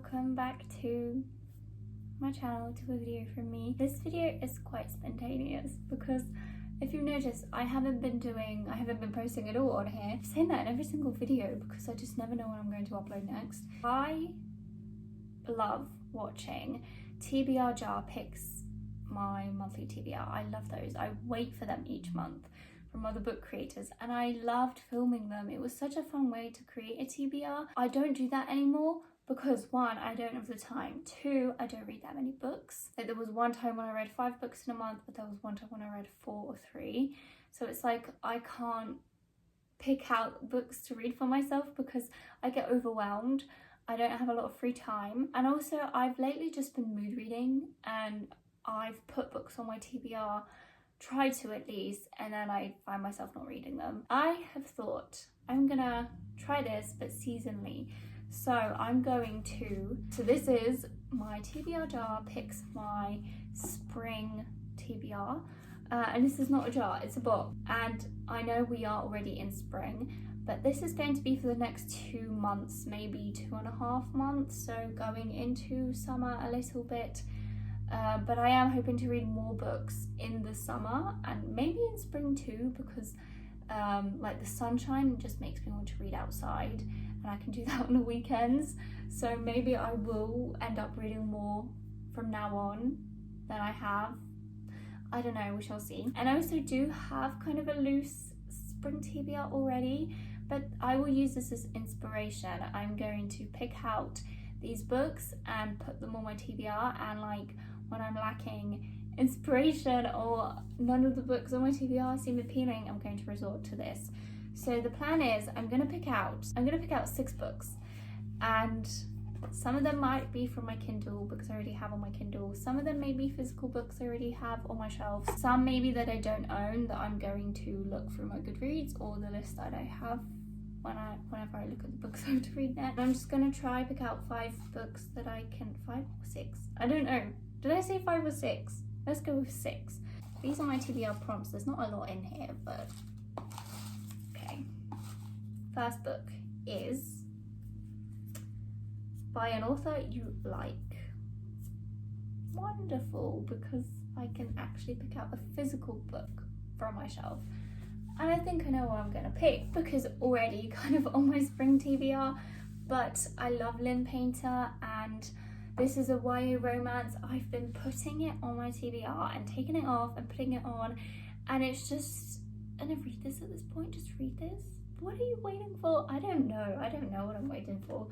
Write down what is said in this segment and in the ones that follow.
welcome back to my channel, to a video from me. This video is quite spontaneous because if you've noticed, I haven't been posting at all on here. I'm saying that in every single video because I just never know when I'm going to upload next. I love watching TBR jar picks, my monthly TBR. I love those. I wait for them each month from other book creators, and I loved filming them. It was such a fun way to create a TBR. I don't do that anymore because one, I don't have the time. Two, I don't read that many books. Like, there was one time when I read 5 books in a month, but there was one time when I read 4 or 3. So it's like I can't pick out books to read for myself because I get overwhelmed. I don't have a lot of free time. And also I've lately just been mood reading, and I've put books on my TBR, tried to at least, and then I find myself not reading them. I have thought I'm gonna try this but seasonally. So this is my TBR jar picks my spring TBR, and this is not a jar, it's a book. And I know we are already in spring, but this is going to be for the next 2 months, maybe 2.5 months, so going into summer a little bit. But I am hoping to read more books in the summer and maybe in spring too, because like the sunshine just makes me want to read outside, and I can do that on the weekends. So maybe I will end up reading more from now on than I have. I don't know, we shall see. And I also do have kind of a loose spring TBR already, but I will use this as inspiration. I'm going to pick out these books and put them on my TBR, and like when I'm lacking inspiration or none of the books on my TBR seem appealing, I'm going to resort to this. So the plan is I'm gonna pick out 6 books, and some of them might be from my Kindle because I already have on my Kindle. Some of them may be physical books I already have on my shelf. Some maybe that I don't own, that I'm going to look through my Goodreads or the list that I have whenever I look at the books I have to read next. I'm just gonna try pick out 5 books that I can, 5 or 6? I don't know. Did I say 5 or 6? Let's go with 6. These are my TBR prompts. There's not a lot in here, but okay. First book is by an author you like. Wonderful, because I can actually pick out a physical book from my shelf. And I think I know what I'm gonna pick because already kind of on my spring TBR, but I love Lynn Painter, and this is a YA romance. I've been putting it on my TBR and taking it off and putting it on, and it's just, I'm gonna read this at this point. Just read this. What are you waiting for? I don't know what I'm waiting for.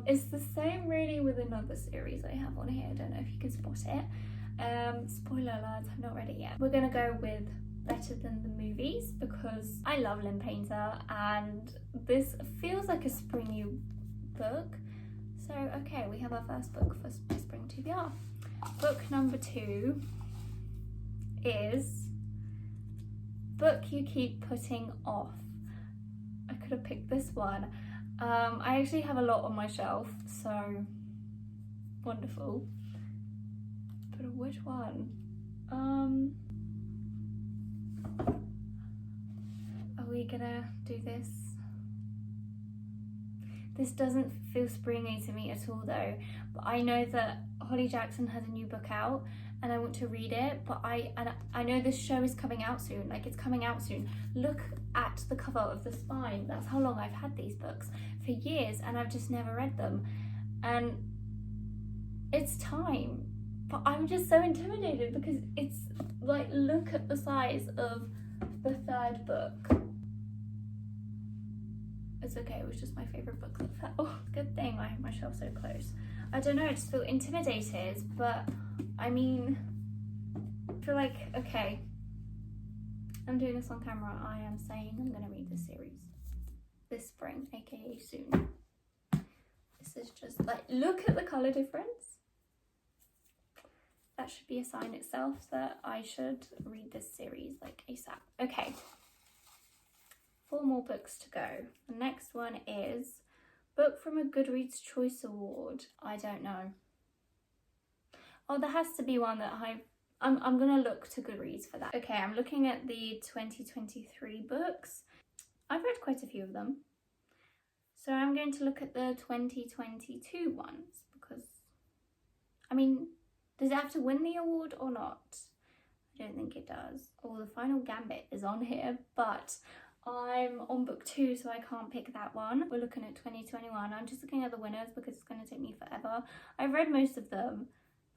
It's the same really with another series I have on here. I don't know if you can spot it. Spoiler alert, I've not read it yet. We're gonna go with Better Than the Movies because I love Lynn Painter, and this feels like a springy book. So okay, we have our first book for my spring TBR. Book number 2 is Book You Keep Putting Off. I could have picked this one. I actually have a lot on my shelf, so wonderful. But which one? Are we gonna do this? This doesn't feel springy to me at all though, but I know that Holly Jackson has a new book out and I want to read it, but I know this show is coming out soon, like it's coming out soon. Look at the cover of the spine. That's how long I've had these books, for years, and I've just never read them. And it's time, but I'm just so intimidated because it's like, look at the size of the 3rd book. It's okay, it was just my favourite book that fell. Oh, good thing I have my shelf so close. I don't know, I just feel intimidated, but I mean, I feel like, okay, I'm doing this on camera. I am saying I'm gonna read this series this spring, aka soon. This is just like, look at the colour difference. That should be a sign itself that I should read this series like ASAP. Okay. 4 more books to go. The next one is book from a Goodreads Choice Award. I don't know. Oh, there has to be one that I'm gonna look to Goodreads for that. Okay, I'm looking at the 2023 books. I've read quite a few of them. So I'm going to look at the 2022 ones because, I mean, does it have to win the award or not? I don't think it does. Oh, The Final Gambit is on here, but I'm on book 2, so I can't pick that one. We're looking at 2021. I'm just looking at the winners because it's going to take me forever. I've read most of them.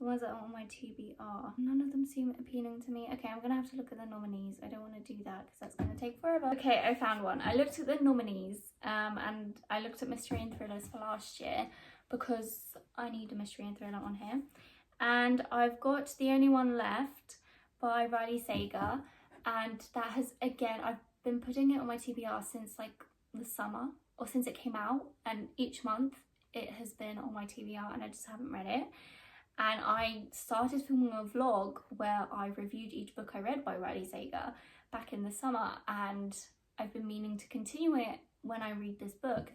The ones that are on my TBR. None of them seem appealing to me. Okay, I'm going to have to look at the nominees. I don't want to do that because that's going to take forever. Okay, I found one. I looked at the nominees and I looked at mystery and thrillers for last year because I need a mystery and thriller on here. And I've got The Only One Left by Riley Sager, and that has, again, I've been putting it on my TBR since like the summer, or since it came out, and each month it has been on my TBR and I just haven't read it. And I started filming a vlog where I reviewed each book I read by Riley Sager back in the summer, and I've been meaning to continue it when I read this book.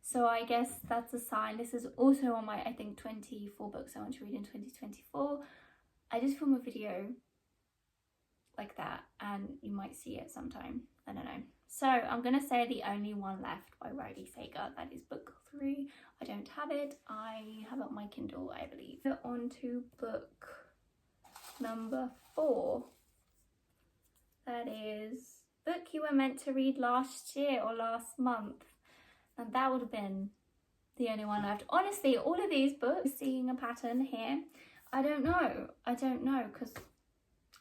So I guess that's a sign. This is also on my, I think, 24 books I want to read in 2024. I did film a video like that and you might see it sometime. I don't know. So I'm gonna say The Only One Left by Riley Sager. That is book 3. I don't have it. I have it on my Kindle, I believe. On to book number 4. That is book you were meant to read last year or last month. And that would have been The Only One Left. Honestly, all of these books, seeing a pattern here, I don't know because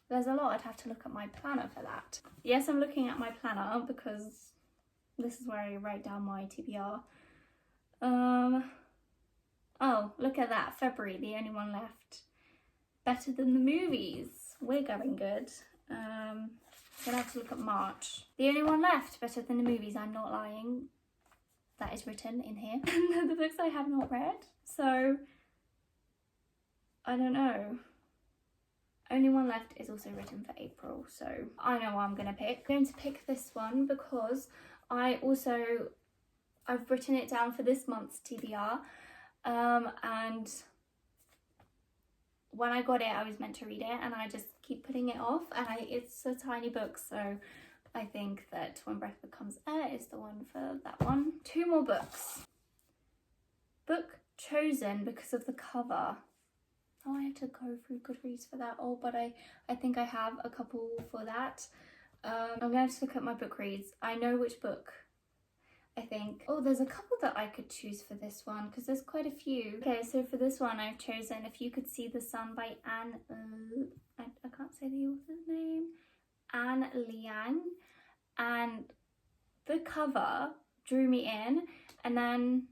there's a lot. I'd have to look at my planner for that. Yes, I'm looking at my planner because this is where I write down my TBR. Oh, look at that. February, The Only One Left. Better Than the Movies. We're going good. Gonna have to look at March. The Only One Left, Better Than the Movies. I'm not lying. That is written in here. The books I have not read. So, I don't know. Only One Left is also written for April, so I know what I'm going to pick. I'm going to pick this one because I've written it down for this month's TBR, and when I got it I was meant to read it and I just keep putting it off, and it's a tiny book, so I think that When Breath Becomes Air is the one for that one. 2 more books. Book chosen because of the cover. Oh, I have to go through Goodreads for that. Oh, but I think I have a couple for that. I'm going to have to look at my book reads. I know which book, I think. Oh, there's a couple that I could choose for this one because there's quite a few. Okay, so for this one I've chosen If You Could See the Sun by Anne, I can't say the author's name, Anne Liang. And the cover drew me in, and then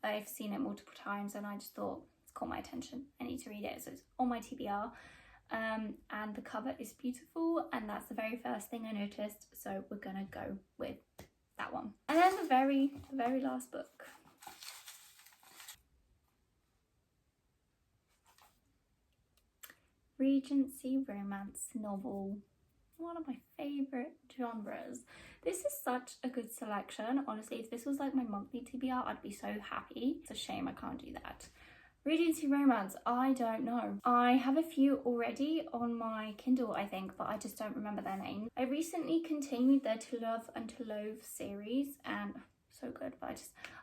I've seen it multiple times and I just thought it's caught my attention. I need to read it, so it's on my TBR. And the cover is beautiful, and that's the very first thing I noticed, so we're gonna go with that one. And then the very last book. Regency romance novel. One of my favourite genres. This is such a good selection. Honestly, if this was like my monthly TBR, I'd be so happy. It's a shame I can't do that. Regency romance, I don't know. I have a few already on my Kindle, I think, but I just don't remember their name. I recently continued their To Love and To Loathe series, and so good, but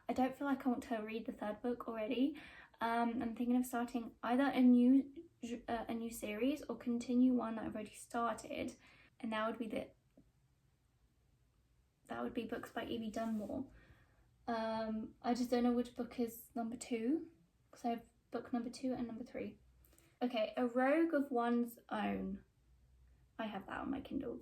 I don't feel like I want to read the 3rd book already. I'm thinking of starting either a new series or continue one that I've already started. And that would be books by Evie Dunmore. I just don't know which book is number 2, because I have book number 2 and number 3. Okay, A Rogue of One's Own. I have that on my Kindle.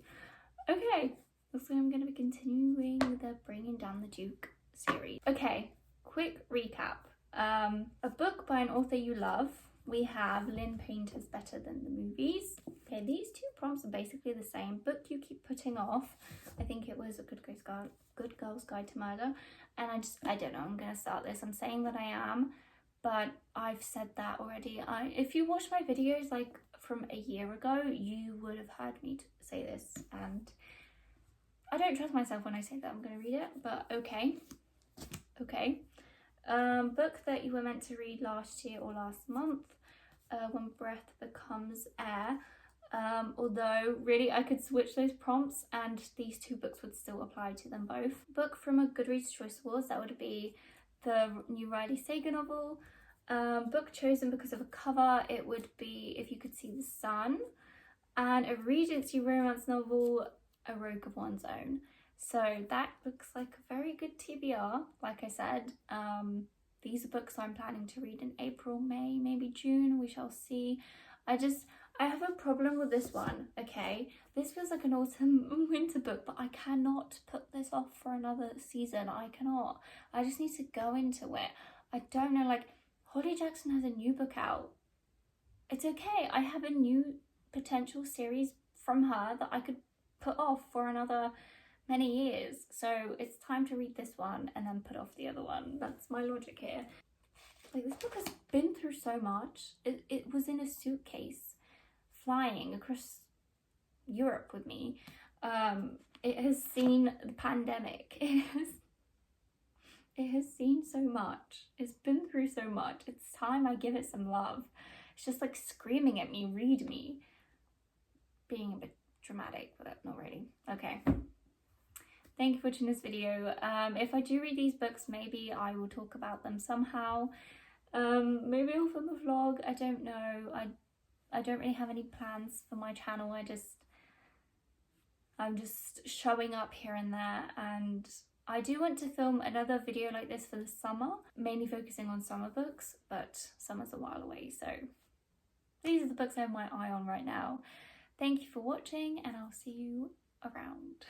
Okay, looks like I'm going to be continuing the Bringing Down the Duke series. Okay, quick recap. A book by an author you love. We have Lynn Painter's Better Than the Movies. Okay, these 2 prompts are basically the same. Book you keep putting off. I think it was A Good Girl's Guide to Murder. And I don't know, I'm going to start this. I'm saying that I am, but I've said that already. If you watched my videos like from a year ago, you would have heard me say this. And I don't trust myself when I say that I'm going to read it, but okay. Okay. Book that you were meant to read last year or last month. When Breath Becomes Air. Although really I could switch those prompts and these two books would still apply to them both. Book from a Goodreads Choice Awards, that would be the new Riley Sager novel. Book chosen because of a cover, it would be If You Could See the Sun. And a Regency romance novel, A Rogue of One's Own. So that looks like a very good TBR. Like I said, these are books I'm planning to read in April, May, maybe June, we shall see. I have a problem with this one, okay? This feels like an autumn winter book, but I cannot put this off for another season. I cannot. I just need to go into it. I don't know, like, Holly Jackson has a new book out. It's okay. I have a new potential series from her that I could put off for another many years. So it's time to read this one and then put off the other one. That's my logic here. Like, this book has been through so much. It was in a suitcase flying across Europe with me. It has seen the pandemic. It has seen so much. It's been through so much. It's time I give it some love. It's just like screaming at me, read me. Being a bit dramatic, but not really. Okay. Thank you for watching this video. If I do read these books, maybe I will talk about them somehow. Maybe I'll film a vlog. I don't know. I don't really have any plans for my channel. I'm just showing up here and there, and I do want to film another video like this for the summer, mainly focusing on summer books, but summer's a while away, so these are the books I have my eye on right now. Thank you for watching, and I'll see you around.